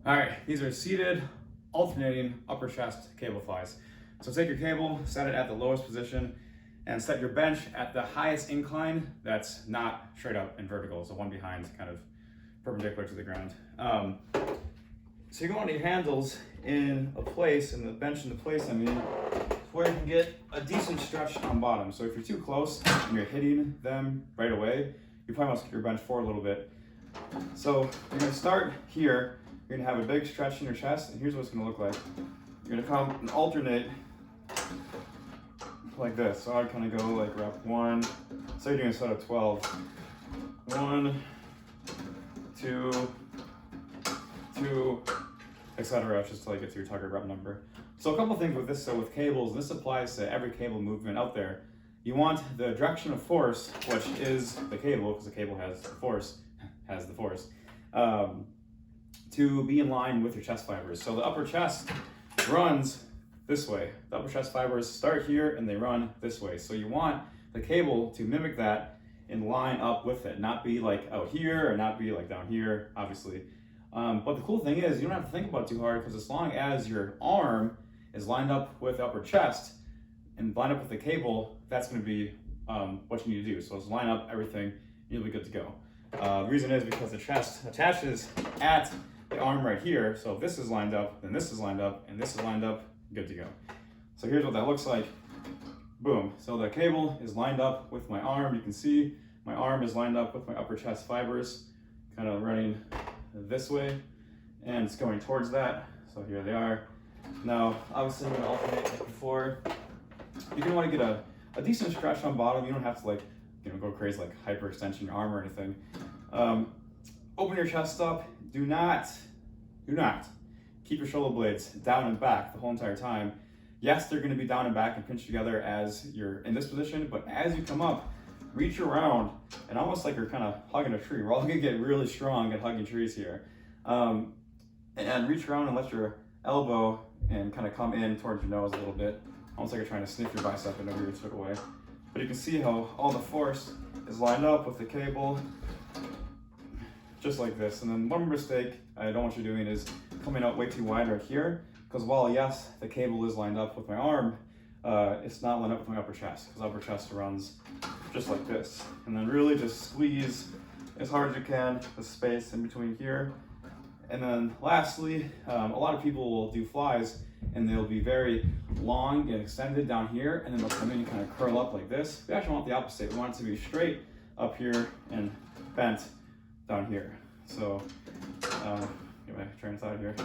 All right, these are seated, alternating upper chest cable flies. So take your cable, set it at the lowest position, and set your bench at the highest incline that's not straight up and vertical, so one behind, kind of perpendicular to the ground. So you want your handles in a place, and the bench in the place, where you can get a decent stretch on bottom. So if you're too close and you're hitting them right away, you probably want to get your bench forward a little bit. So you're gonna start here. You're gonna have a big stretch in your chest, and here's what it's gonna look like. You're gonna come and alternate like this. So I'd kind of go like rep 1. So you're doing a set of 12. 1, 2, 2, etc. Just till you get to your target rep number. So a couple things with this. So with cables, this applies to every cable movement out there. You want the direction of force, which is the cable, because the cable has the force, to be in line with your chest fibers. So the upper chest runs this way. The upper chest fibers start here and they run this way. So you want the cable to mimic that and line up with it, not be like out here or not be like down here, obviously. But the cool thing is you don't have to think about it too hard, because as long as your arm is lined up with the upper chest and lined up with the cable, that's going to be what you need to do. So let's line up everything, you'll be good to go. The reason is because the chest attaches at the arm right here. So if this is lined up, then this is lined up, and this is lined up, good to go. So here's what that looks like. Boom. So the cable is lined up with my arm. You can see my arm is lined up with my upper chest fibers, kind of running this way, and it's going towards that. So here they are. Now, obviously I'm going to alternate like before. You're going to want to get a decent stretch on bottom. You don't have to go crazy like hyperextension your arm or anything. Open your chest up. Do not keep your shoulder blades down and back the whole entire time. Yes, they're going to be down and back and pinched together as you're in this position, but as you come up, reach around and almost like you're kind of hugging a tree. We're all going to get really strong at hugging trees here. And reach around and let your elbow and kind of come in towards your nose a little bit, almost like you're trying to sniff your bicep and over your foot away. But you can see how all the force is lined up with the cable, just like this. And then one mistake I don't want you doing is coming out way too wide right here, because while yes, the cable is lined up with my arm, it's not lined up with my upper chest, because upper chest runs just like this. And then really just squeeze as hard as you can the space in between here. And then lastly, a lot of people will do flies and they'll be very long and extended down here, and then they'll come in and kind of curl up like this. We actually want the opposite. We want it to be straight up here and bent down here. So, get my train of thought here.